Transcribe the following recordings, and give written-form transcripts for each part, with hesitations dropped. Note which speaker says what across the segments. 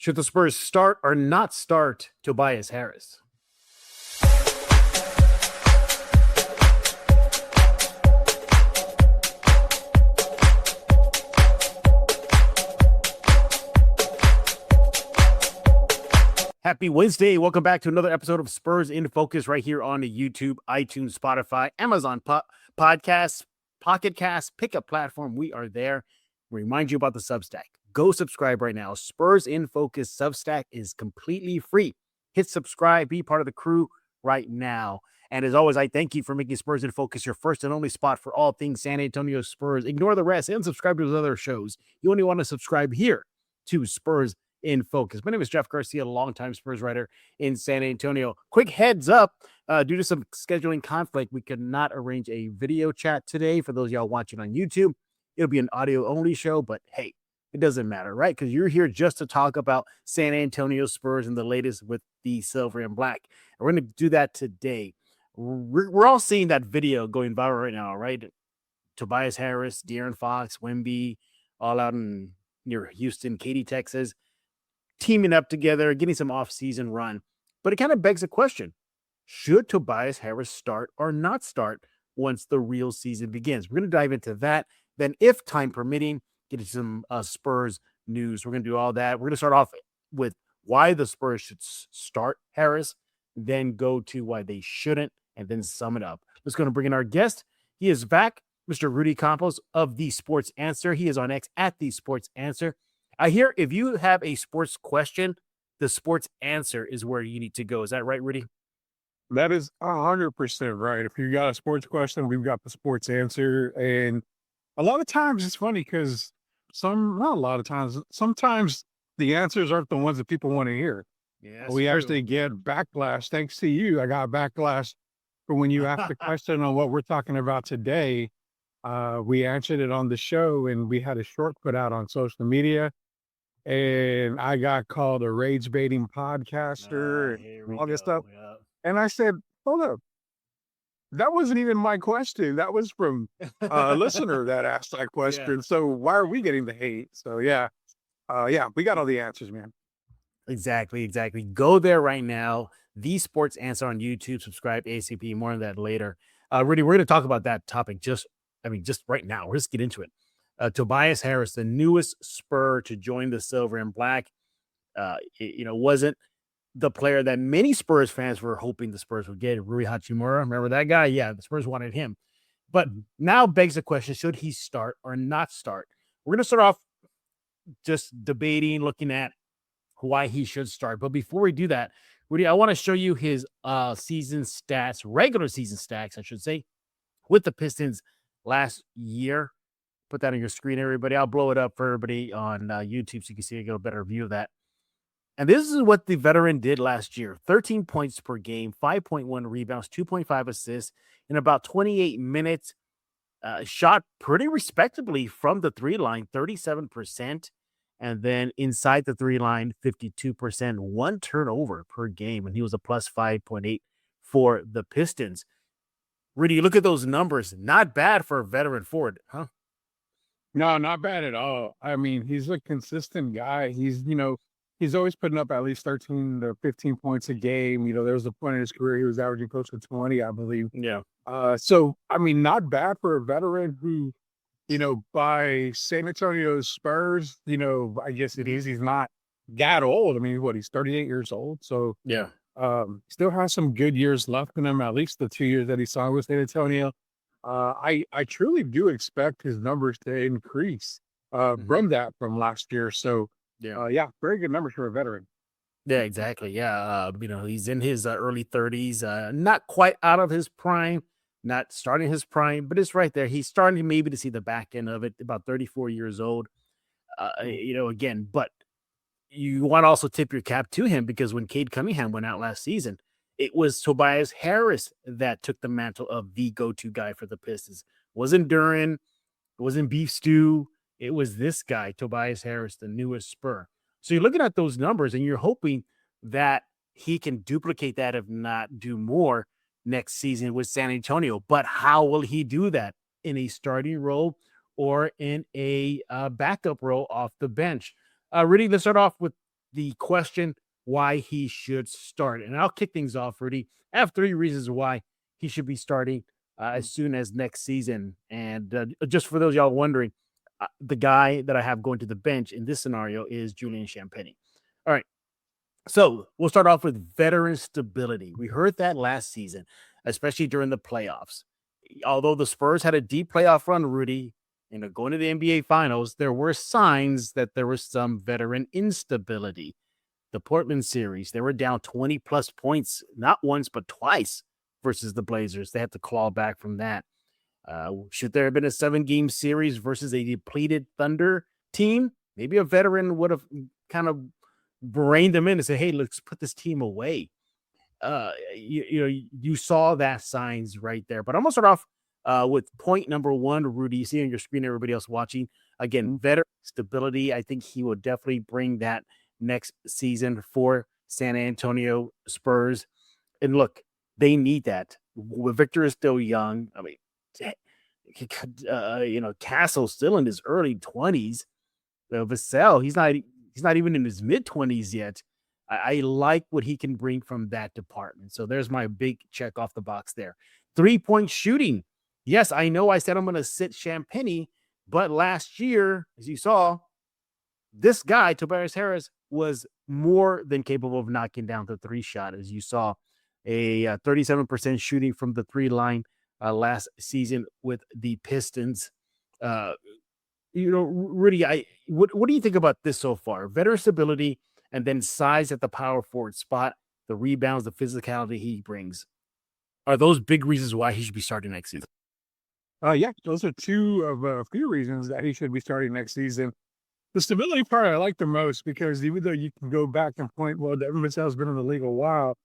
Speaker 1: Should the Spurs start or not start Tobias Harris? Happy Wednesday. Welcome back to another episode of Spurs in Focus right here on the YouTube, iTunes, Spotify, Amazon Podcasts, Pocket Cast, Pickup Platform. We are there. Remind you about the Substack. Go subscribe right now. Spurs in Focus Substack is completely free. Hit subscribe. Be part of the crew right now. And as always, I thank you for making Spurs in Focus your first and only spot for all things San Antonio Spurs. Ignore the rest and subscribe to those other shows. You only want to subscribe here to Spurs in Focus. My name is Jeff Garcia, longtime Spurs writer in San Antonio. Quick heads up, due to some scheduling conflict, we could not arrange a video chat today. For those of y'all watching on YouTube, it'll be an audio-only show, but hey, it doesn't matter, right? Because you're here just to talk about San Antonio Spurs and the latest with the silver and black. And we're going to do that today. We're all seeing that video going viral right now, right? Tobias Harris, De'Aaron Fox, Wemby, all out near Houston, Katy, Texas, teaming up together, getting some off-season run. But it kind of begs a question. Should Tobias Harris start or not start once the real season begins? We're going to dive into that. Then, if time permitting, get into some Spurs news. We're going to do all that. We're going to start off with why the Spurs should start Harris, then go to why they shouldn't, and then sum it up. Let's go and bring in our guest. He is back, Mr. Rudy Campos of The Sports Answer. He is on X at The Sports Answer. I hear if you have a sports question, The Sports Answer is where you need to go. Is that right, Rudy?
Speaker 2: That is 100% right. If you got a sports question, we've got The Sports Answer. And a lot of times it's funny because not a lot of times, sometimes the answers aren't the ones that people want to hear.
Speaker 1: Yeah,
Speaker 2: we actually get backlash. Thanks to you, I got backlash for when you asked the question on what we're talking about today. We answered it on the show and we had a short put out on social media. And I got called a rage baiting podcaster and all this stuff.
Speaker 1: Yeah.
Speaker 2: And I said, hold up. That wasn't even my question. That was from a listener that asked that question. Yeah. So why are we getting the hate? So yeah, we got all the answers, man.
Speaker 1: Exactly. Go there right now. The Sports Answer on YouTube. Subscribe ACP. More on that later. Rudy, we're going to talk about that topic just right now. We'll just get into it. Tobias Harris, the newest Spur to join the silver and black, wasn't the player that many Spurs fans were hoping the Spurs would get. Rui Hachimura, remember that guy? Yeah, the Spurs wanted him. But now begs the question, should he start or not start? We're going to start off just debating, looking at why he should start. But before we do that, Rudy, I want to show you his season stats, regular season stats, I should say, with the Pistons last year. Put that on your screen, everybody. I'll blow it up for everybody on YouTube so you can see a better view of that. And this is what the veteran did last year. 13 points per game, 5.1 rebounds, 2.5 assists in about 28 minutes. Shot pretty respectably from the three line, 37%. And then inside the three line, 52%. One turnover per game. And he was a plus 5.8 for the Pistons. Rudy, look at those numbers. Not bad for a veteran forward, huh?
Speaker 2: No, not bad at all. I mean, he's a consistent guy. He's always putting up at least 13 to 15 points a game. There was a point in his career he was averaging close to 20, I believe.
Speaker 1: Yeah.
Speaker 2: So, I mean, not bad for a veteran who, by San Antonio Spurs, I guess it is. He's not that old. I mean, he's 38 years old. So,
Speaker 1: yeah.
Speaker 2: Still has some good years left in him, at least the 2 years that he signed with San Antonio. I truly do expect his numbers to increase from last year. So, very good numbers for a veteran.
Speaker 1: Yeah, exactly. Yeah. He's in his early 30s, not quite out of his prime, not starting his prime, but it's right there. He's starting maybe to see the back end of it, about 34 years old. Again, but you want to also tip your cap to him because when Cade Cunningham went out last season, it was Tobias Harris that took the mantle of the go-to guy for the Pistons. It wasn't Duran, it wasn't Beef Stew. It was this guy, Tobias Harris, the newest Spur. So you're looking at those numbers and you're hoping that he can duplicate that, if not do more next season with San Antonio. But how will he do that? In a starting role or in a backup role off the bench? Rudy, let's start off with the question why he should start. And I'll kick things off, Rudy. I have 3 reasons why he should be starting as soon as next season. And just for those y'all wondering, the guy that I have going to the bench in this scenario is Julian Champagnie. All right. So we'll start off with veteran stability. We heard that last season, especially during the playoffs. Although the Spurs had a deep playoff run, Rudy, going to the NBA Finals, there were signs that there was some veteran instability. The Portland series, they were down 20 plus points, not once, but twice versus the Blazers. They had to claw back from that. Should there have been a 7-game series versus a depleted Thunder team? Maybe a veteran would have kind of reined them in and said, hey, let's put this team away. You saw that signs right there. But I'm going to start off with point number 1, Rudy. You see on your screen, everybody else watching. Again, veteran stability. I think he will definitely bring that next season for San Antonio Spurs. And look, they need that. Victor is still young. I mean, Castle's still in his early 20s. Vassell, he's not even in his mid 20s yet. I like what he can bring from that department. So there's my big check off the box there. 3-point shooting. Yes, I know I said I'm going to sit Champagnie, but last year, as you saw, this guy, Tobias Harris, was more than capable of knocking down the 3 shot. As you saw, a 37% shooting from the 3 line last season with the Pistons. Rudy, what do you think about this so far? Veteran stability and then size at the power forward spot, the rebounds, the physicality he brings. Are those big reasons why he should be starting next season?
Speaker 2: Yeah, those are 2 of a few reasons that he should be starting next season. The stability part I like the most because even though you can go back and point, well, Devin Vassell's been in the league a while.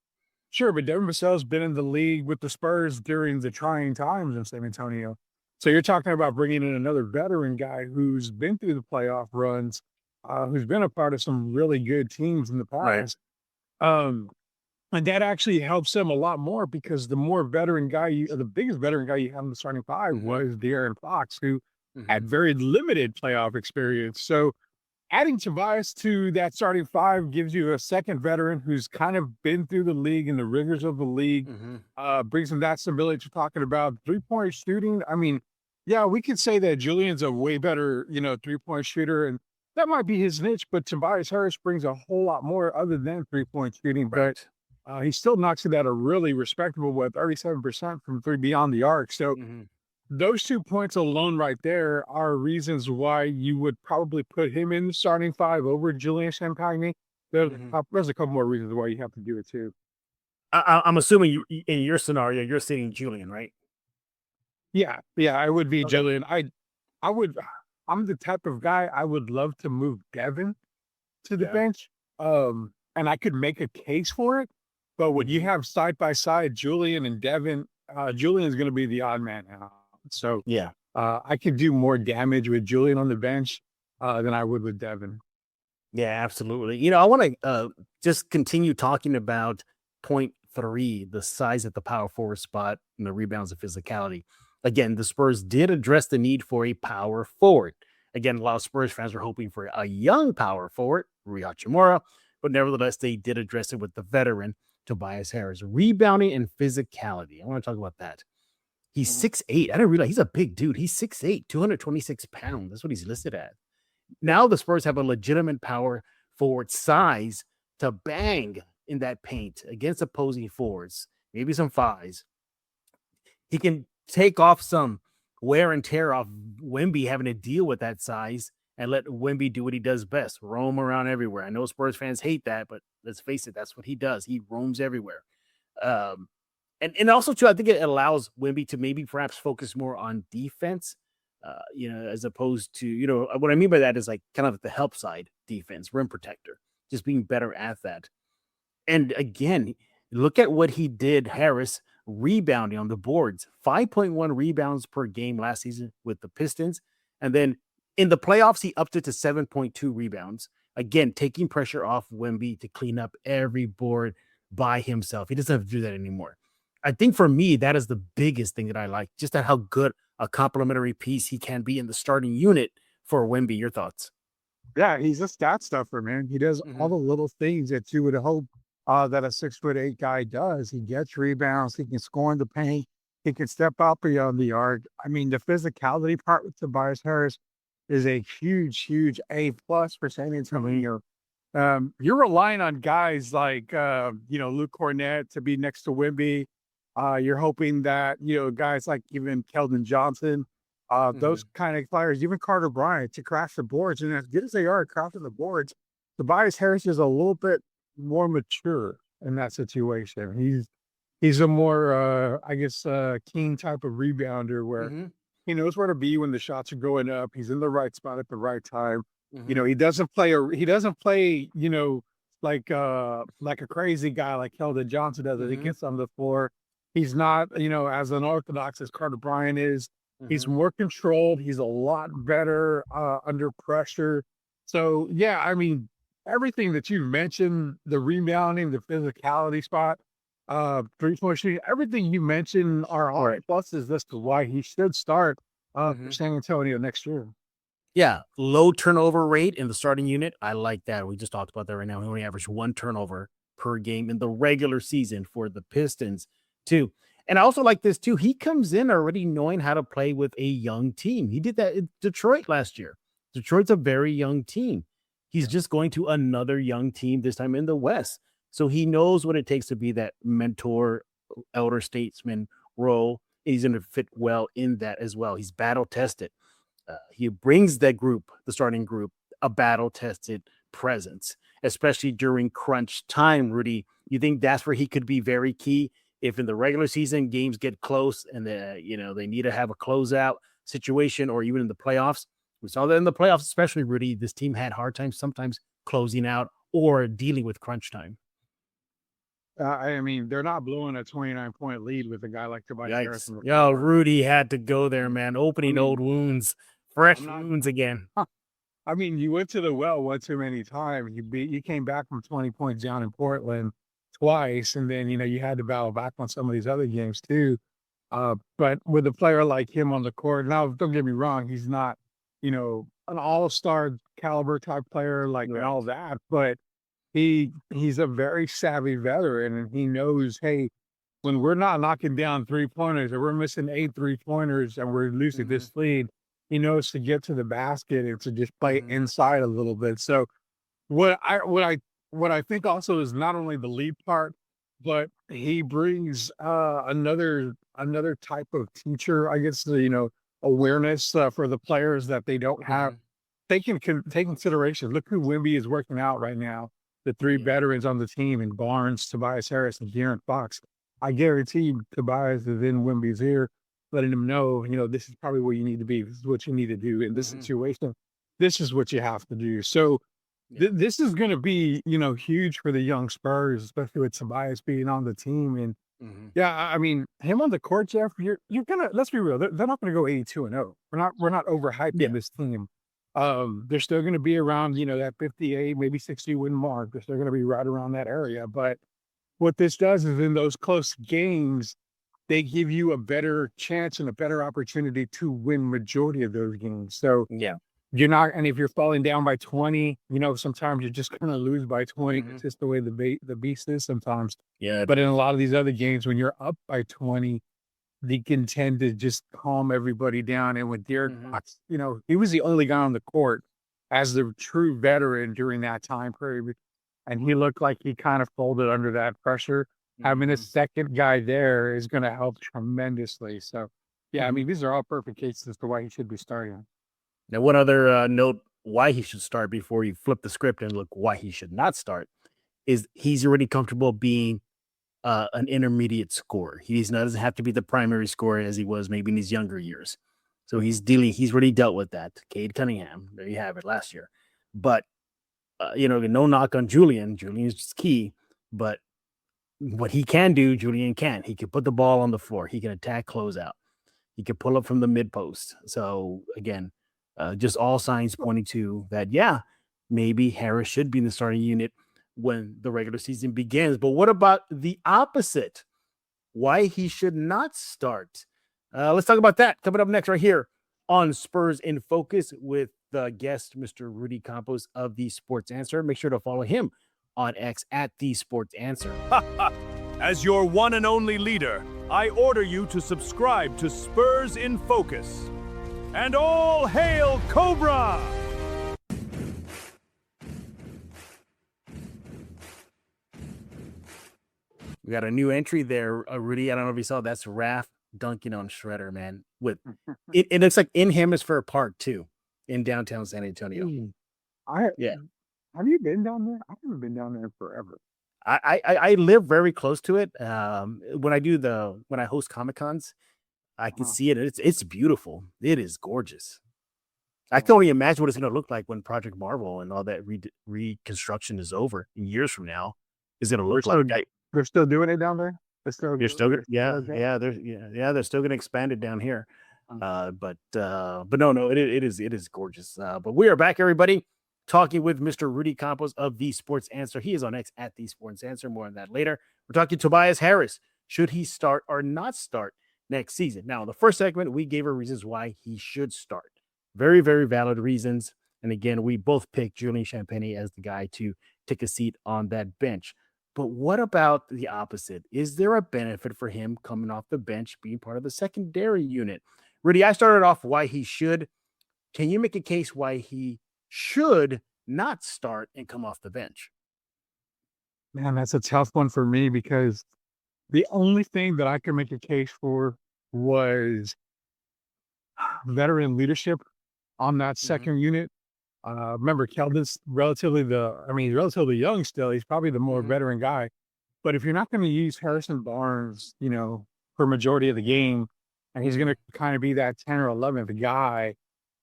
Speaker 2: Sure, but Devin Vassell's been in the league with the Spurs during the trying times in San Antonio. So you're talking about bringing in another veteran guy who's been through the playoff runs, who's been a part of some really good teams in the past. Right. And that actually helps him a lot more because the more veteran guy the biggest veteran guy you have in the starting 5 was De'Aaron Fox, who had very limited playoff experience. So adding Tobias to that starting 5 gives you a second veteran who's kind of been through the league and the rigors of the league, brings him that stability you're talking about. 3-point shooting. I mean, yeah, we could say that Julian's a way better, 3-point shooter, and that might be his niche, but Tobias Harris brings a whole lot more other than 3-point shooting. Right. But he still knocks it at a really respectable 37% from 3 beyond the arc. So those 2 points alone right there are reasons why you would probably put him in the starting 5 over Julian Champagnie. There's a couple more reasons why you have to do it too.
Speaker 1: I'm assuming in your scenario, you're sitting Julian, right?
Speaker 2: Yeah, I would be Julian. I'm the type of guy I would love to move Devin to the bench. And I could make a case for it. But when you have side by side Julian and Devin, Julian is going to be the odd man out. So I could do more damage with Julian on the bench than I would with Devin.
Speaker 1: Yeah, absolutely. I want to just continue talking about point 3, the size at the power forward spot and the rebounds and physicality. Again, the Spurs did address the need for a power forward. Again, a lot of Spurs fans were hoping for a young power forward, Rui Hachimura, but nevertheless, they did address it with the veteran, Tobias Harris. Rebounding and physicality. I want to talk about that. He's 6'8". I didn't realize he's a big dude. He's 6'8", 226 pounds. That's what he's listed at. Now the Spurs have a legitimate power forward size to bang in that paint against opposing forwards, maybe some 5s. He can take off some wear and tear off Wemby having to deal with that size and let Wemby do what he does best, roam around everywhere. I know Spurs fans hate that, but let's face it, that's what he does. He roams everywhere. And also, too, I think it allows Wemby to maybe perhaps focus more on defense, as opposed to, what I mean by that is like kind of the help side defense, rim protector, just being better at that. And again, look at what he did, Harris, rebounding on the boards, 5.1 rebounds per game last season with the Pistons. And then in the playoffs, he upped it to 7.2 rebounds. Again, taking pressure off Wemby to clean up every board by himself. He doesn't have to do that anymore. I think for me, that is the biggest thing that I like, just at how good a complementary piece he can be in the starting unit for Wemby. Your thoughts?
Speaker 2: Yeah, he's a stat stuffer, man. He does all
Speaker 1: Hmm.
Speaker 2: the little things that you would hope that a 6'8" guy does. He gets rebounds. He can score in the paint. He can step out beyond the arc. I mean, the physicality part with Tobias Harris is a huge, huge A+ for San Antonio. You're relying on guys like Luke Cornett to be next to Wimby. You're hoping that guys like even Keldon Johnson, those
Speaker 1: Hmm.
Speaker 2: kind of players, even Carter Bryant to crash the boards. And as good as they are at crashing the boards, Tobias Harris is a little bit more mature in that situation. He's a more I guess keen type of rebounder where
Speaker 1: Hmm.
Speaker 2: he knows where to be when the shots are going up. He's in the right spot at the right time.
Speaker 1: Hmm.
Speaker 2: He doesn't play, like a crazy guy like Keldon Johnson does it. He
Speaker 1: Hmm.
Speaker 2: gets on the floor. He's not, as unorthodox as Carter Bryant is. He's
Speaker 1: Hmm.
Speaker 2: more controlled. He's a lot better under pressure. So yeah, I mean, everything that you mentioned, the rebounding, the physicality spot, 3-point shooting, everything you mentioned are all
Speaker 1: Right.
Speaker 2: pluses as to why he should start for
Speaker 1: Hmm.
Speaker 2: San Antonio next year.
Speaker 1: Yeah, low turnover rate in the starting unit. I like that. We just talked about that right now. He only averaged one turnover per game in the regular season for the Pistons, too. And I also like this too. He comes in already knowing how to play with a young team. He did that in Detroit last year. Detroit's a very young team. He's
Speaker 2: Yeah.
Speaker 1: just going to another young team, this time in the West. So he knows what it takes to be that mentor, elder statesman role. He's going to fit well in that as well. He's battle tested. He brings that group, the starting group, a battle tested presence, especially during crunch time. Rudy, you think that's where he could be very key if in the regular season games get close and they need to have a closeout situation, or even in the playoffs. We saw that in the playoffs, especially Rudy. This team had hard times sometimes closing out or dealing with crunch time.
Speaker 2: I mean, they're not blowing a 29-point lead with a guy like Tobias Harris
Speaker 1: Yikes!
Speaker 2: on the
Speaker 1: Yo,
Speaker 2: floor.
Speaker 1: Rudy had to go there, man.
Speaker 2: I
Speaker 1: Opening old
Speaker 2: mean,
Speaker 1: wounds,
Speaker 2: I'm
Speaker 1: fresh
Speaker 2: not.
Speaker 1: wounds again.
Speaker 2: I mean, you went to the well one too many times. You came back from 20 points down in Portland twice, and then you had to battle back on some of these other games too. But with a player like him on the court, now don't get me wrong, he's not, an all-star caliber type player like and all
Speaker 1: Right.
Speaker 2: that, but he's a very savvy veteran and he knows, hey, when we're not knocking down 3-pointers or we're missing 8 3-pointers and we're losing
Speaker 1: Hmm.
Speaker 2: this lead, he knows to get to the basket and to just play
Speaker 1: Hmm.
Speaker 2: inside a little bit. So what I what I what I think also is not only the lead part, but he brings another type of teacher, I guess, awareness for the players that they don't have.
Speaker 1: Hmm.
Speaker 2: Take consideration. Look who Wimby is working out right now. The three
Speaker 1: Yeah.
Speaker 2: veterans on the team, and Barnes, Tobias Harris, and De'Aaron Fox. I guarantee Tobias is in Wimby's ear, letting him know, this is probably where you need to be. This is what you need to do in this
Speaker 1: Hmm.
Speaker 2: situation. This is what you have to do. So
Speaker 1: Yeah.
Speaker 2: this is going to be, huge for the young Spurs, especially with Tobias being on the team. And
Speaker 1: Hmm.
Speaker 2: yeah, I mean, him on the court, Jeff, you're gonna let's be real, they're not gonna go 82-0. We're not overhyping
Speaker 1: Yeah.
Speaker 2: this team. They're still gonna be around, that 58, maybe 60 win mark. They're still gonna be right around that area. But what this does is in those close games, they give you a better chance and a better opportunity to win majority of those games. So
Speaker 1: Yeah.
Speaker 2: you're not, and if you're falling down by 20, sometimes you're just gonna lose by 20.
Speaker 1: Hmm.
Speaker 2: It's just the way the beast is sometimes.
Speaker 1: Yeah.
Speaker 2: But in a lot of these other games, when you're up by 20, they can tend to just calm everybody down. And with Derek
Speaker 1: Hmm.
Speaker 2: Fox, he was the only guy on the court as the true veteran during that time period. And he looked like he kind of folded under that pressure. Having a
Speaker 1: Hmm.
Speaker 2: second guy there is going to help tremendously. So, yeah, I
Speaker 1: Hmm.
Speaker 2: mean, these are all perfect cases as to why he should be starting.
Speaker 1: Now, one other note why he should start before you flip the script and look why he should not start is he's already comfortable being an intermediate scorer. Doesn't have to be the primary scorer as he was maybe in his younger years. So he's already dealt with that. Cade Cunningham, there you have it last year. But, no knock on Julian. Julian is just key. But what he can do, Julian can. He can put the ball on the floor. He can attack closeout. He can pull up from the mid post. So again, just all signs pointing to that. Yeah, maybe Harris should be in the starting unit when the regular season begins. But what about the opposite? Why he should not start? Let's talk about that coming up next, right here on Spurs in Focus with the guest, Mr. Rudy Campos of the Sports Answer. Make sure to follow him on X at the Sports Answer.
Speaker 3: As your one and only leader, I order you to subscribe to Spurs in Focus. And all hail Cobra!
Speaker 1: We got a new entry there, Rudy. I don't know if you saw. That's Raph dunking on Shredder, man. With it looks like in Hemisphere Park too, in downtown San Antonio. Yeah.
Speaker 2: Have you been down there? I haven't been down there forever.
Speaker 1: I live very close to it. When I host Comic Cons, I can see it. It's beautiful. It is gorgeous. I can only imagine what it's going to look like when Project Marvel and all that reconstruction is over in years from now. Is going to look like.
Speaker 2: They're still doing it down there.
Speaker 1: They're still they're still going to expand it down here. But no, it is gorgeous. But we are back, everybody, talking with Mr. Rudy Campos of the Sports Answer. He is on X at the Sports Answer. More on that later. We're talking Tobias Harris. Should he start or not start next season? Now, in the first segment, we gave our reasons why he should start. Very, very valid reasons. And again, we both picked Julian Champagnie as the guy to take a seat on that bench. But what about the opposite? Is there a benefit for him coming off the bench, being part of the secondary unit? Rudy, I started off why he should. Can you make a case why he should not start and come off the bench?
Speaker 2: Man, that's a tough one for me because the only thing that I could make a case for was veteran leadership on that second unit. Remember, Keldon's relatively young still. He's probably the more veteran guy. But if you're not going to use Harrison Barnes, for majority of the game, and he's going to kind of be that 10 or 11th guy,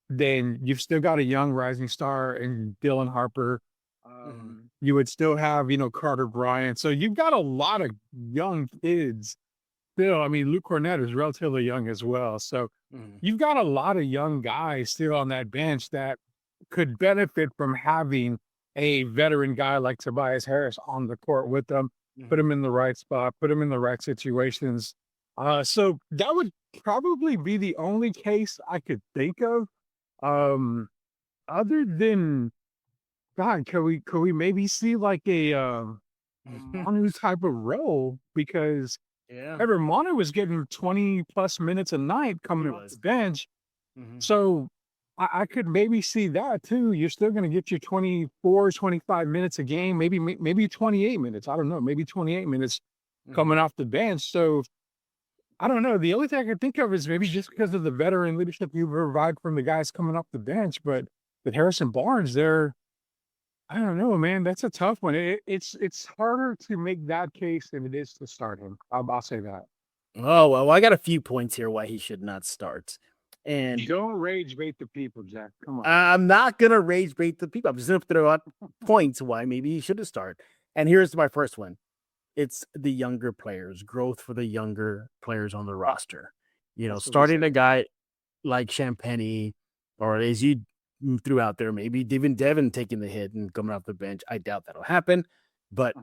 Speaker 2: then you've still got a young rising star in Dylan Harper. You would still have, Carter Bryant. So you've got a lot of young kids still. I mean, Luke Cornett is relatively young as well. So you've got a lot of young guys still on that bench that could benefit from having a veteran guy like Tobias Harris on the court with them, put him in the right spot, put him in the right situations. So that would probably be the only case I could think of. Other than, God, could we maybe see like a Manu type of role? Because remember, Manu was getting 20 plus minutes a night coming off the bench. So I could maybe see that too. You're still going to get your 24, 25 minutes a game, maybe 28 minutes. I don't know, maybe 28 minutes coming off the bench. So I don't know. The only thing I can think of is maybe just because of the veteran leadership you provide from the guys coming off the bench. But with Harrison Barnes there, I don't know, man. That's a tough one. It's harder to make that case than it is to start him. I'll say that.
Speaker 1: Oh, well, I got a few points here why he should not start. And
Speaker 2: don't rage bait the people, Jack. Come on.
Speaker 1: I'm not going to rage bait the people. I'm just going to throw out points why maybe he should have started. And here's my first one. It's the younger players, growth for the younger players on the roster. Starting a guy like Champagnie, or as you threw out there, maybe Devin taking the hit and coming off the bench. I doubt that'll happen. But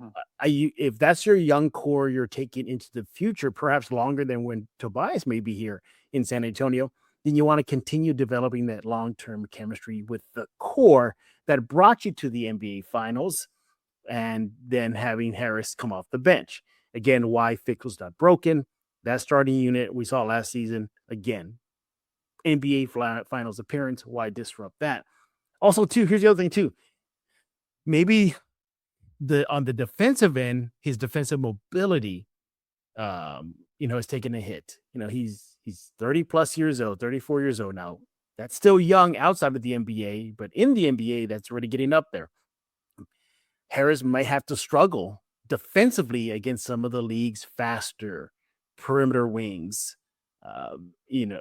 Speaker 1: if that's your young core you're taking into the future, perhaps longer than when Tobias may be here in San Antonio, then you want to continue developing that long-term chemistry with the core that brought you to the NBA Finals, and then having Harris come off the bench. Again, why Fickle's not broken. That starting unit we saw last season, again, NBA Finals appearance, why disrupt that? Also, too, here's the other thing, too. Maybe on the defensive end, his defensive mobility, has taken a hit. He's 30 plus years old, 34 years old now. That's still young outside of the NBA, but in the NBA, that's already getting up there. Harris might have to struggle defensively against some of the league's faster perimeter wings. The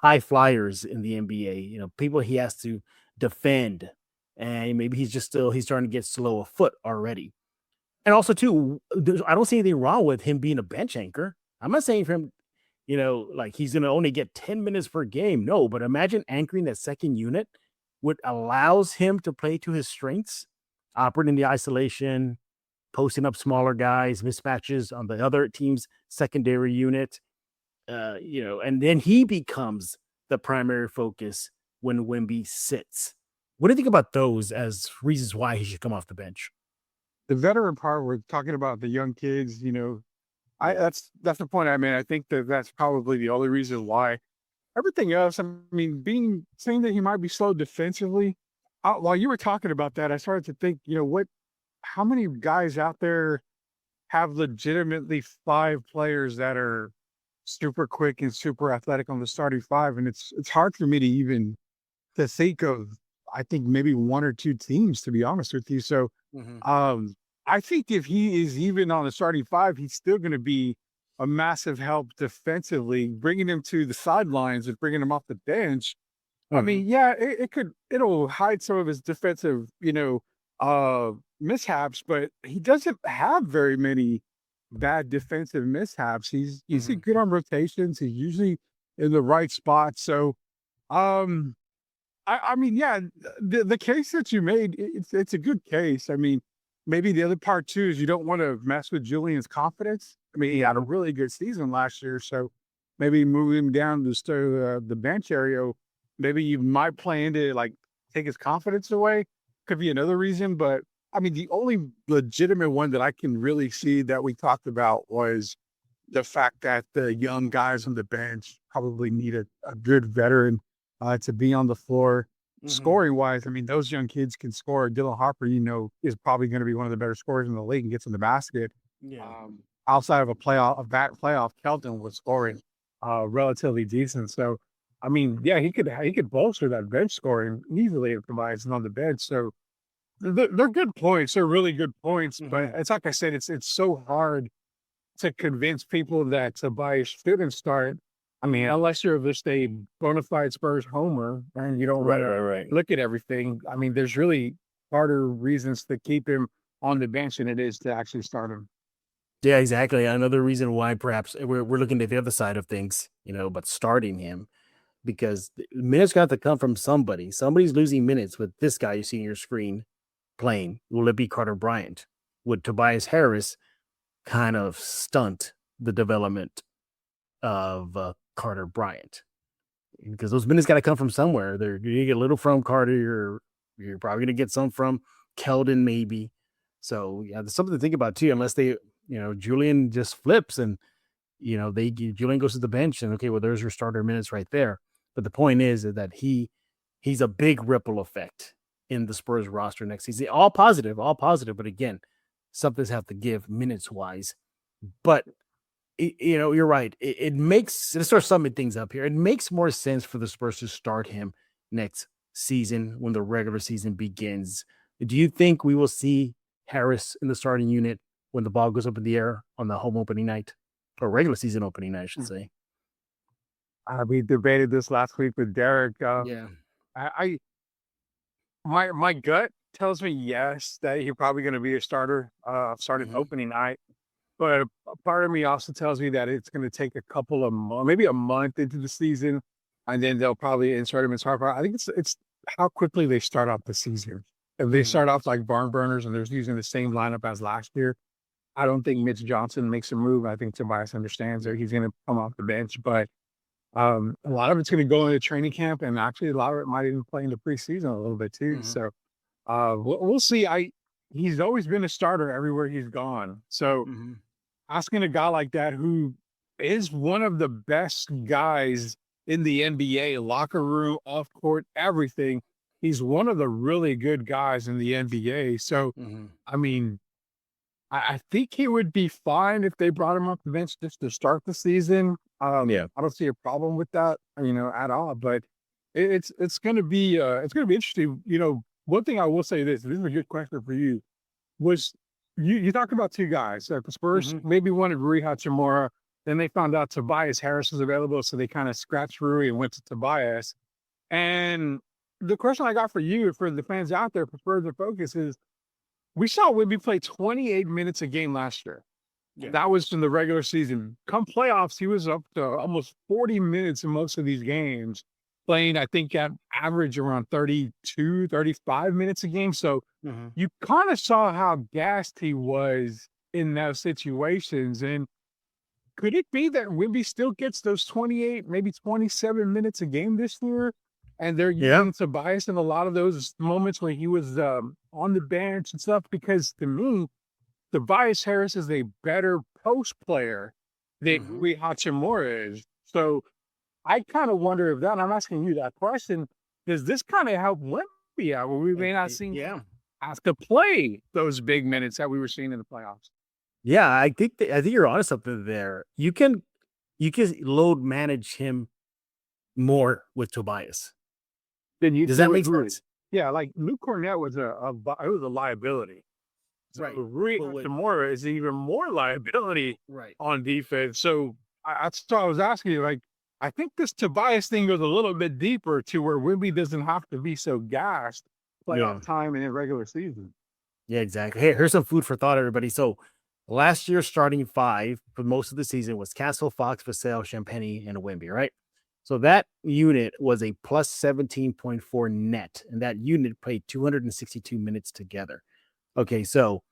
Speaker 1: high flyers in the NBA, people he has to defend, and maybe he's starting to get slow of foot already. And also too, I don't see anything wrong with him being a bench anchor. I'm not saying for him, like he's going to only get 10 minutes per game. No, but imagine anchoring that second unit, what allows him to play to his strengths, operating the isolation, posting up smaller guys, mismatches on the other team's secondary unit, and then he becomes the primary focus when Wemby sits. What do you think about those as reasons why he should come off the bench?
Speaker 2: The veteran part, we're talking about the young kids, that's the point. I mean, I think that's probably the only reason why. Everything else, I mean, saying that he might be slow defensively. While you were talking about that, I started to think, how many guys out there have legitimately 5 players that are super quick and super athletic on the starting 5, and it's hard for me to even to think of. I think maybe 1 or 2 teams, to be honest with you. So, I think if he is even on the starting 5, he's still going to be a massive help defensively. Bringing him to the sidelines and bringing him off the bench, I mean, yeah, it'll hide some of his defensive, mishaps, but he doesn't have very many bad defensive mishaps. He's good on rotations. He's usually in the right spot. So, I mean, yeah, the case that you made, it's a good case. I mean, maybe the other part too is you don't want to mess with Julian's confidence. I mean, he had a really good season last year, so maybe moving him down to the bench area, maybe you might play into like take his confidence away. Could be another reason, but I mean, the only legitimate one that I can really see that we talked about was the fact that the young guys on the bench probably need a good veteran to be on the floor. Scoring wise, I mean, those young kids can score. Dylan Harper, is probably going to be one of the better scorers in the league and gets in the basket.
Speaker 1: Yeah.
Speaker 2: Outside of a playoff, Kelton was scoring relatively decent. So, I mean, yeah, he could bolster that bench scoring easily if Tobias is on the bench. So they're good points. They're really good points. But it's like I said, it's so hard to convince people that Tobias shouldn't start. I mean, unless you're just a bona fide Spurs homer and you don't look at everything. I mean, there's really harder reasons to keep him on the bench than it is to actually start him.
Speaker 1: Yeah, exactly. Another reason why perhaps we're looking at the other side of things, but starting him, because minutes got to come from somebody. Somebody's losing minutes with this guy you see on your screen playing. Will it be Carter Bryant? Would Tobias Harris kind of stunt the development of Carter Bryant? Because those minutes got to come from somewhere. You're gonna get a little from Carter. You're probably gonna get some from Keldon, maybe. So yeah, there's something to think about too. Unless they, Julian just flips and Julian goes to the bench and okay, well, there's your starter minutes right there. But the point is that he's a big ripple effect in the Spurs roster next season. All positive. But again, something's have to give minutes wise. But you're right. Let's start summing things up here. It makes more sense for the Spurs to start him next season when the regular season begins. Do you think we will see Harris in the starting unit when the ball goes up in the air on the home opening night or regular season opening night, I should say?
Speaker 2: We debated this last week with Derek.
Speaker 1: Yeah.
Speaker 2: My gut tells me yes, that he's probably going to be a starter starting opening night. But a part of me also tells me that it's going to take a couple of months, maybe a month into the season, and then they'll probably insert him as hard part. I think it's how quickly they start off the season. If they start off like barn burners and they're using the same lineup as last year, I don't think Mitch Johnson makes a move. I think Tobias understands that he's going to come off the bench, but a lot of it's going to go into training camp, and actually a lot of it might even play in the preseason a little bit too. So we'll see. He's always been a starter everywhere he's gone. So asking a guy like that, who is one of the best guys in the NBA, locker room, off court, everything, he's one of the really good guys in the NBA. So, I mean, I think he would be fine if they brought him off the bench just to start the season. I don't see a problem with that, at all. But it's going to be interesting. One thing I will say this is a good question for you. Was you talked about 2 guys. The Spurs maybe wanted Rui Hachimura. Then they found out Tobias Harris was available, so they kind of scratched Rui and went to Tobias. And the question I got for you, for the fans out there, for Spurs and Focus, is we saw Wemby play 28 minutes a game last year. Yeah. That was in the regular season. Come playoffs, he was up to almost 40 minutes in most of these games, playing, I think, at average around 32, 35 minutes a game. So you kind of saw how gassed he was in those situations. And could it be that Wemby still gets those 28, maybe 27 minutes a game this year? And they're using Tobias in a lot of those moments when he was on the bench and stuff, because to me, Tobias Harris is a better post player than Rui Hachimura is. So I kind of wonder if that, and I'm asking you that question, does this kind of help Wemby out where we may not see have to play those big minutes that we were seeing in the playoffs?
Speaker 1: Yeah, I think you're onto something there. You can load manage him more with Tobias. Does that make sense?
Speaker 2: Yeah, like Luke Cornett was it was a liability. So Rui Hachimura is even more liability on defense. So that's what I was asking you. Like, I think this Tobias thing goes a little bit deeper to where Wemby doesn't have to be so gassed playoff time and in regular season.
Speaker 1: Yeah, exactly. Hey, here's some food for thought, everybody. So last year's starting five for most of the season was Castle, Fox, Vassell, Champagny, and Wemby, right? So that unit was a plus 17.4 net, and that unit played 262 minutes together. Okay, so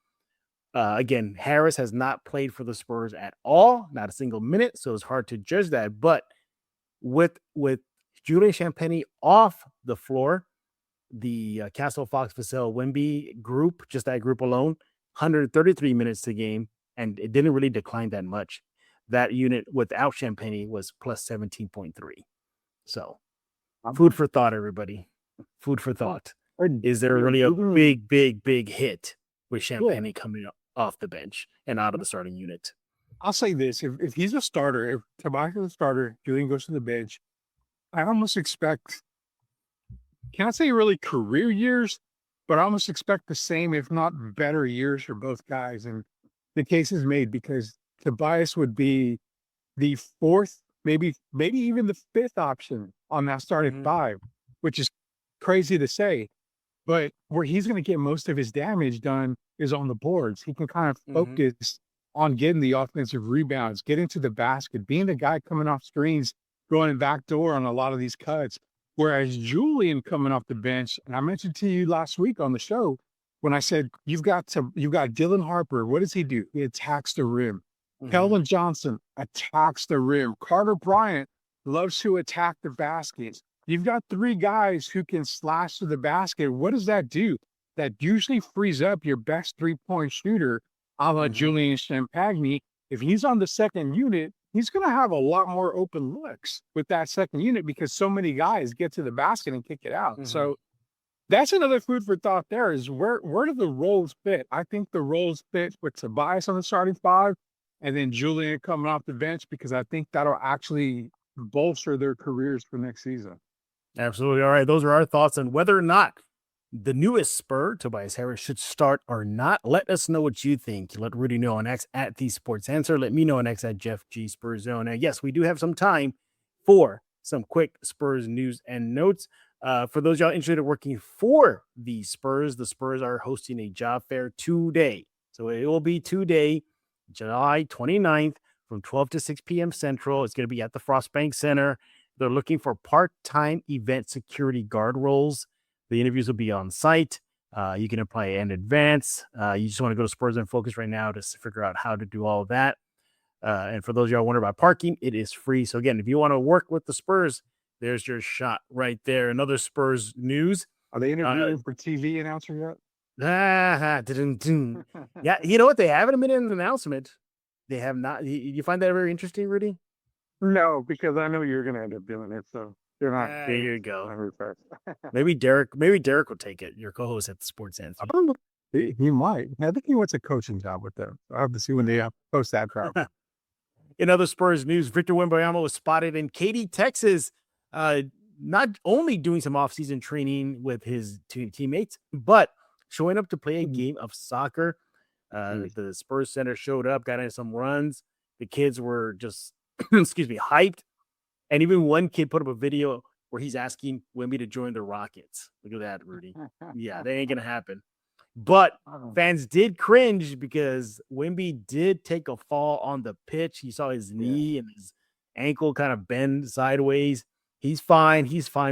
Speaker 1: again, Harris has not played for the Spurs at all, not a single minute, so it's hard to judge that. But with Julian Champagny off the floor, the Castle, Fox, Vassell, Wemby group, just that group alone, 133 minutes to game, and it didn't really decline that much. That unit without Champagny was plus 17.3. So, food for thought, everybody. Food for thought. Is there really a big hit with Champagny coming off the bench and out of the starting unit?
Speaker 2: I'll say this. If he's a starter, if Tobias is a starter, Julian goes to the bench, I almost expect, can't say really career years, but I almost expect the same, if not better years for both guys. And the case is made because Tobias would be the fourth, maybe even the fifth option on that starting five, which is crazy to say. But where he's going to get most of his damage done is on the boards. He can kind of focus on getting the offensive rebounds, getting to the basket, being the guy coming off screens, going back door on a lot of these cuts. Whereas Julian coming off the bench, and I mentioned to you last week on the show when I said you've got Dylan Harper. What does he do? He attacks the rim. Kelvin Johnson attacks the rim. Carter Bryant loves to attack the baskets. You've got three guys who can slash to the basket. What does that do? That usually frees up your best three-point shooter, a la Julian Champagny. If he's on the second unit, he's going to have a lot more open looks with that second unit because so many guys get to the basket and kick it out. So that's another food for thought there is where do the roles fit? I think the roles fit with Tobias on the starting five and then Julian coming off the bench because I think that'll actually bolster their careers for next season.
Speaker 1: Absolutely. All right. Those are our thoughts on whether or not the newest Spur, Tobias Harris, should start or not. Let us know what you think. Let Rudy know on X at The Sports Answer. Let me know on X at Jeff G Spurs Zone. And yes, we do have some time for some quick Spurs news and notes. For those y'all interested in working for the Spurs are hosting a job fair today. So it will be today, July 29th from 12 to 6 p.m. Central. It's going to be at the Frostbank Center. They're looking for part-time event security guard roles. The interviews will be on site. You can apply in advance. You just want to go to Spurs in Focus right now to figure out how to do all of that. And for those of y'all wondering about parking, it is free. So again, if you want to work with the Spurs, there's your shot right there. Another Spurs news.
Speaker 2: Are they interviewing for TV announcer yet?
Speaker 1: Yeah, you know what? They haven't made an announcement. They have not. You find that very interesting, Rudy?
Speaker 2: No, because I know you're going to end up doing it. So you're not.
Speaker 1: There you go. Maybe Derek will take it. Your co-host at the Sports Answer.
Speaker 2: He might. I think he wants a coaching job with them. I'll have to see when they post that crowd.
Speaker 1: In other Spurs news, Victor Wembanyama was spotted in Katy, Texas, not only doing some off-season training with his teammates, but showing up to play a game of soccer. The Spurs center showed up, got in some runs. The kids were just, hyped. And even one kid put up a video where he's asking Wemby to join the Rockets. Look at that, Rudy. Yeah, that ain't going to happen. But fans did cringe because Wemby did take a fall on the pitch. He saw his knee and his ankle kind of bend sideways. He's fine.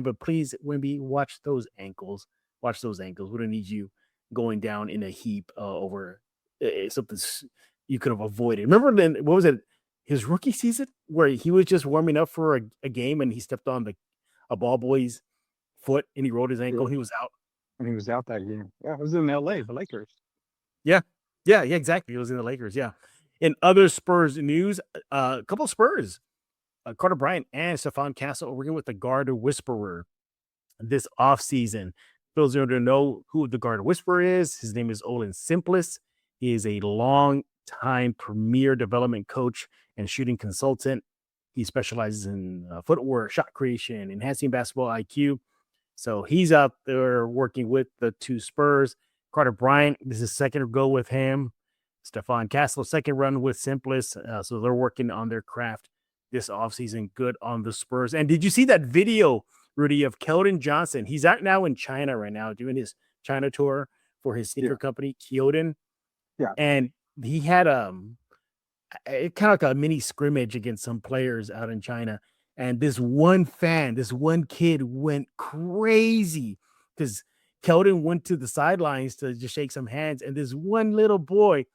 Speaker 1: But please, Wemby, watch those ankles. We don't need you going down in a heap over something you could have avoided. Remember then, what was it? His rookie season where he was just warming up for a game and he stepped on a ball boy's foot and he rolled his ankle and he was out.
Speaker 2: And he was out that game. Yeah, it was in LA, the Lakers.
Speaker 1: Yeah, exactly. It was in the Lakers. Yeah. In other Spurs news, a couple of Spurs, Carter Bryant and Stephon Castle are working with the guard whisperer this offseason. Those who don't know who the guard whisperer is, his name is Olin Simplis. He is a long-time premier development coach and shooting consultant. He specializes in footwork, shot creation, enhancing basketball IQ. So he's out there working with the two Spurs. Carter Bryant, this is second go with him. Stephon Castle, second run with Simplis. So they're working on their craft this offseason. Good on the Spurs. And did you see that video, Rudy, of Keldon Johnson? He's out now in China right now doing his China tour for his sneaker company, Keldon.
Speaker 2: Yeah.
Speaker 1: And he had kind of like a mini scrimmage against some players out in China. And this one kid went crazy because Keldon went to the sidelines to just shake some hands. And this one little boy,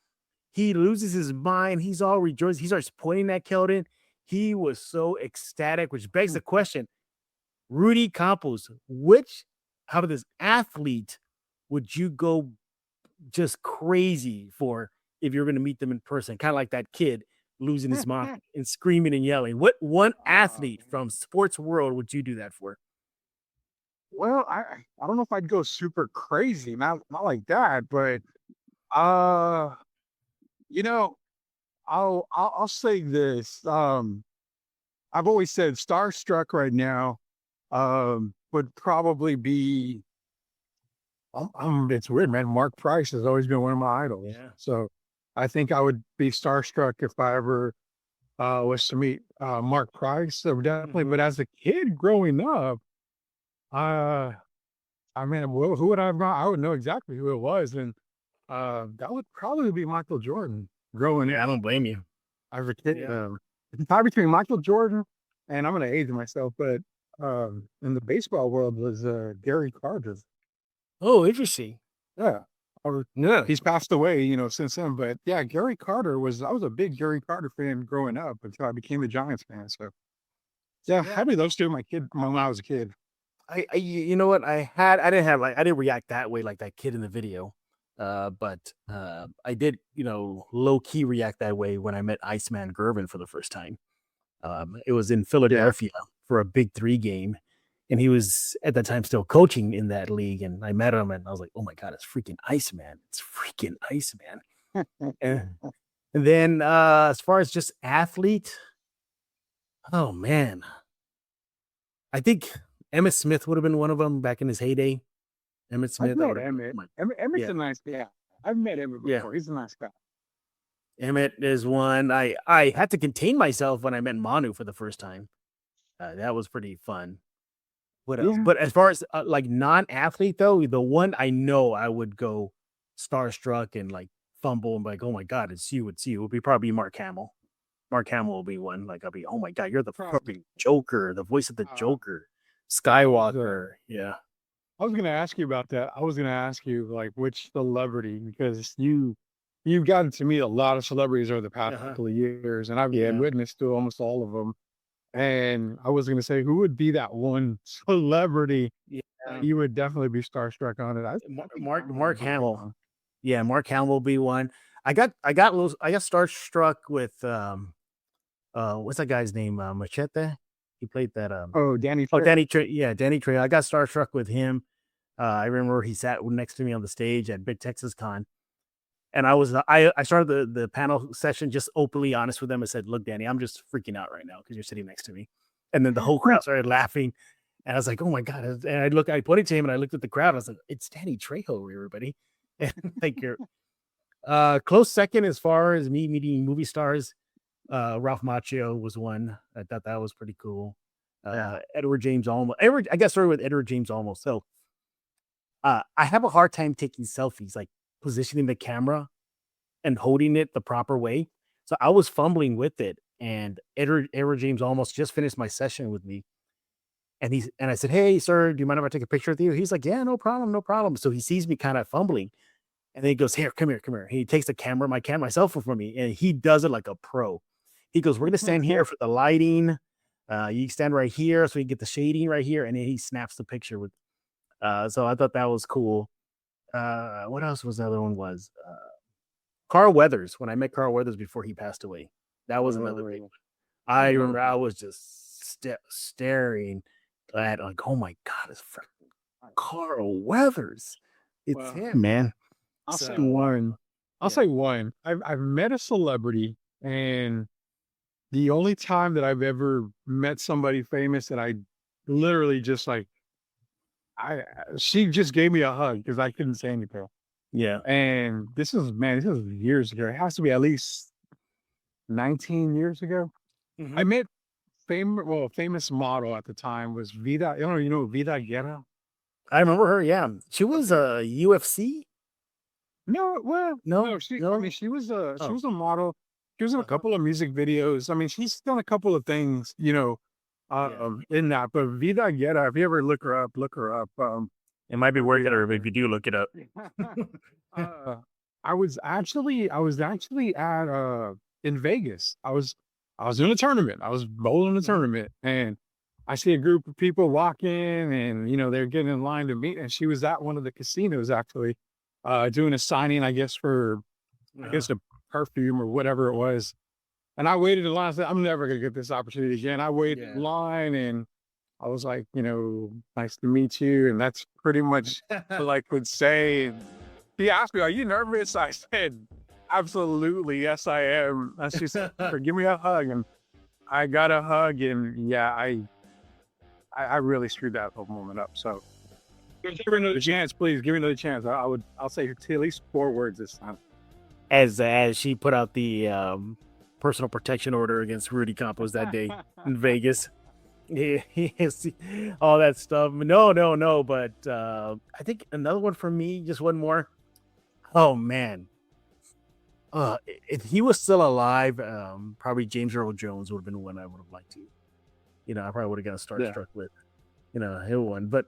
Speaker 1: he loses his mind. He's all rejoiced. He starts pointing at Keldon. He was so ecstatic, which begs the question, Rudy Campos, out of this athlete would you go just crazy for if you're going to meet them in person? Kind of like that kid losing his mind and screaming and yelling. What one athlete from sports world would you do that for?
Speaker 2: Well, I don't know if I'd go super crazy, not like that, but you know, I'll say this. I've always said starstruck right now would probably be it's weird, man. Mark Price has always been one of my idols.
Speaker 1: Yeah.
Speaker 2: So I think I would be starstruck if I ever was to meet Mark Price. So definitely, but as a kid growing up, I mean, who would I have gone? I would know exactly who it was. And that would probably be Michael Jordan growing up.
Speaker 1: I don't blame you.
Speaker 2: As a kid, probably between Michael Jordan and I'm going to age myself, but in the baseball world was Gary Carter.
Speaker 1: Oh, interesting.
Speaker 2: Yeah.
Speaker 1: Yeah.
Speaker 2: He's passed away, since then. But yeah, Gary Carter I was a big Gary Carter fan growing up until I became a Giants fan. So yeah, having those two when I was a kid.
Speaker 1: You know what? I didn't react that way like that kid in the video. But I did, low key react that way when I met Iceman Gervin for the first time. It was in Philadelphia for a Big 3 game. And he was at that time still coaching in that league. And I met him and I was like, oh my God, it's freaking Iceman. It's freaking Iceman. and then as far as just athlete, oh man. I think Emmitt Smith would have been one of them back in his heyday. Emmitt Smith.
Speaker 2: I've met Emmitt. Emmitt's a nice guy. I've met Emmitt before.
Speaker 1: Yeah.
Speaker 2: He's a nice guy.
Speaker 1: Emmitt is one. I had to contain myself when I met Manu for the first time. That was pretty fun. What else? But as far as like non-athlete though, the one I know I would go starstruck and like fumble and be like, oh my God, it's you. It would be probably Mark Hamill. Mark Hamill will be one. Like I'll be, oh my God, you're the fucking Joker, the voice of the Joker, Skywalker. Yeah.
Speaker 2: I was going to ask you about that. I was going to ask you like which celebrity, because you've gotten to meet a lot of celebrities over the past couple of years, and I've witnessed to almost all of them. And I was going to say, who would be that one celebrity you would definitely be starstruck on it?
Speaker 1: Mark Hamill. Yeah, Mark Hamill will be one. I got starstruck with what's that guy's name? Machete. He played that.
Speaker 2: Danny.
Speaker 1: Danny Trejo. Danny Trejo. I got starstruck with him. I remember he sat next to me on the stage at Big Texas Con. And I started the panel session just openly honest with them and said, look, Danny, I'm just freaking out right now because you're sitting next to me. And then the whole crowd started laughing. And I was like, oh my God. And I pointed to him and I looked at the crowd. I was like, it's Danny Trejo, everybody. And like you're close second as far as me meeting movie stars. Ralph Macchio was one. I thought that was pretty cool. Edward James Olmos. I got started with Edward James Olmos. So I have a hard time taking selfies, like positioning the camera and holding it the proper way. So I was fumbling with it, and Edward James Olmos just finished my session with me. And I said, hey, sir, do you mind if I take a picture with you? He's like, yeah, no problem. So he sees me kind of fumbling. And then he goes, here, come here. He takes my cell phone from me, and he does it like a pro. He goes, we're going to stand here for the lighting. You stand right here, so you get the shading right here, and then he snaps the picture with. So I thought that was cool. What else was the other one? Was Carl Weathers, when I met Carl Weathers before he passed away. That was another big one. I remember I was just staring at like, oh my God, it's Carl Weathers. It's him, man.
Speaker 2: I'll say one. I've met a celebrity, and the only time that I've ever met somebody famous that I literally just like, she just gave me a hug because I couldn't say anything.
Speaker 1: Yeah.
Speaker 2: And this is years ago. It has to be at least 19 years ago.
Speaker 1: Mhm.
Speaker 2: I met a famous model at the time was Vida. You know Vida Guerra?
Speaker 1: I remember her. Yeah. She was a UFC.
Speaker 2: No, well,
Speaker 1: No,
Speaker 2: no. She
Speaker 1: no?
Speaker 2: she was a
Speaker 1: Oh.
Speaker 2: model. She was in a couple of music videos. I mean, she's done a couple of things, in that. But Vida Guerra, if you ever look her up.
Speaker 1: It might be worth it, or if you do look it up.
Speaker 2: I was actually at in Vegas. I was in a tournament. I was bowling a tournament, and I see a group of people walking, and they're getting in line to meet. And she was at one of the casinos actually, doing a signing, I guess for a perfume or whatever it was. And I waited in line. I said, I'm never gonna get this opportunity again. I waited in line, and I was like, nice to meet you. And that's pretty much what I could say. And he asked me, are you nervous? I said, absolutely, yes, I am. And she said, give me a hug. And I got a hug. And yeah, I really screwed that whole moment up. So give me another chance, please. Give me another chance. I'll say at least 4 words this time.
Speaker 1: As she put out the personal protection order against Rudy Campos that day in Vegas. Yes, all that stuff. No. But I think another one for me, just one more. Oh man. If he was still alive, probably James Earl Jones would have been one I would have liked to. I probably would have got starstruck with, him one. But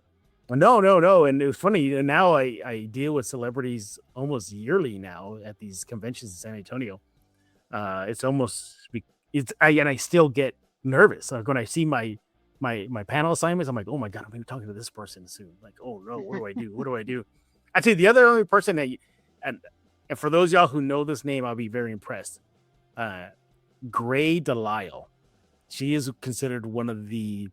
Speaker 1: no. And it was funny. And now I deal with celebrities almost yearly now at these conventions in San Antonio. It's almost I still get nervous. Like when I see my panel assignments, I'm like, oh my God, I'm going to be talking to this person soon. Like, oh no, what do I do? What do I do? I'd say the only person that, and for those of y'all who know this name, I'll be very impressed. Gray Delisle. She is considered one of the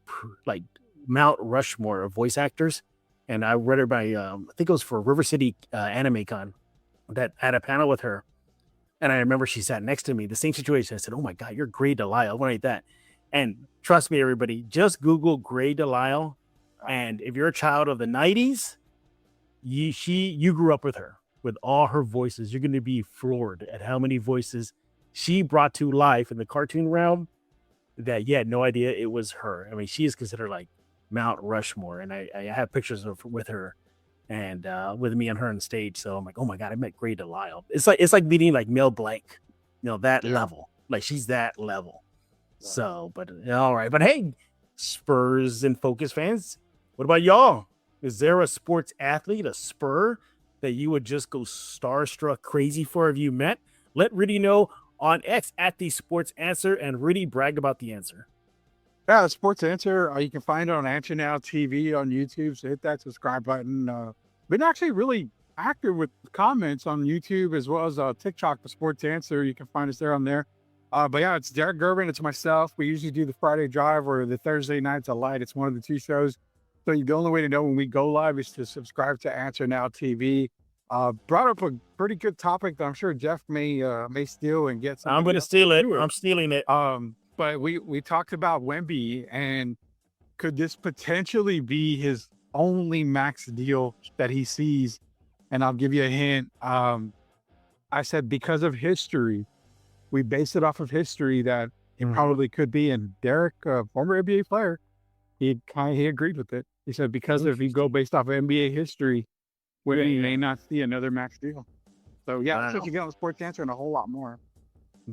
Speaker 1: Mount Rushmore of voice actors. And I read her by, I think it was for River City Anime Con that had a panel with her. And I remember she sat next to me, the same situation. I said, oh my God, you're Gray Delisle. I want to eat that. And trust me, everybody, just Google Gray Delisle. And if you're a child of the 90s, you grew up with her, with all her voices. You're going to be floored at how many voices she brought to life in the cartoon realm that you had no idea it was her. I mean, she is considered like Mount Rushmore. And I have pictures with her and with me and her on stage. So I'm like, oh my God, I met Gray Delisle. It's like meeting like Mel Blanc, that level. Like she's that level. So, but all right. But hey, Spurs in Focus fans, what about y'all? Is there a sports athlete, a Spur, that you would just go starstruck crazy for if you met? Let Rudy know on X at the Sports Answer, and Rudy bragged about the answer.
Speaker 2: Yeah, the Sports Answer. You can find it on Answer Now TV on YouTube. So hit that subscribe button. Been actually really active with comments on YouTube as well as TikTok, the Sports Answer. You can find us there on there. But yeah, it's Derek Gervin. It's myself. We usually do the Friday Drive or the Thursday Nights of Light. It's one of the 2 shows. So the only way to know when we go live is to subscribe to Answer Now TV. Brought up a pretty good topic that I'm sure Jeff may steal and get.
Speaker 1: I'm going to steal it. I'm stealing it.
Speaker 2: But we talked about Wemby, and could this potentially be his only max deal that he sees? And I'll give you a hint. I said because of history. We based it off of history that it probably could be. And Derek, former NBA player, he agreed with it. He said because if you go based off of NBA history, we may not see another max deal. So yeah, that's what you get on the Sports Answer and a whole lot more.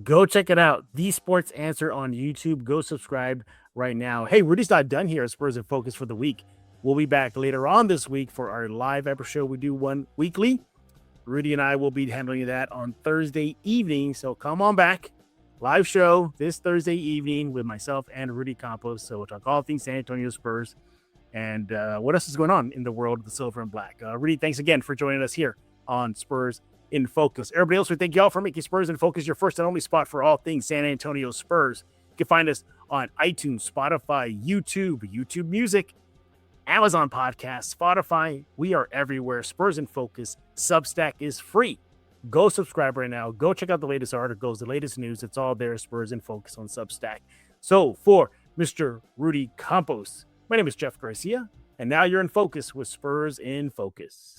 Speaker 1: Go check it out. The Sports Answer on YouTube. Go subscribe right now. Hey, Rudy's not done here at Spurs in Focus for the week. We'll be back later on this week for our live episode. We do one weekly. Rudy and I will be handling that on Thursday evening. So come on back. live show this Thursday evening with myself and Rudy Campos. So we'll talk all things San Antonio Spurs and what else is going on in the world of the silver and black. Rudy, thanks again for joining us here on Spurs in Focus. Everybody else, we thank y'all for making Spurs in Focus your first and only spot for all things San Antonio Spurs. You can find us on iTunes, Spotify, YouTube Music, Amazon Podcasts, Spotify. We are everywhere. Spurs in Focus. Substack is free. Go subscribe right now. Go check out the latest articles, the latest news. It's all there. Spurs in Focus on Substack. So for Mr. Rudy Campos, my name is Jeff Garcia, and now you're in focus with Spurs in Focus.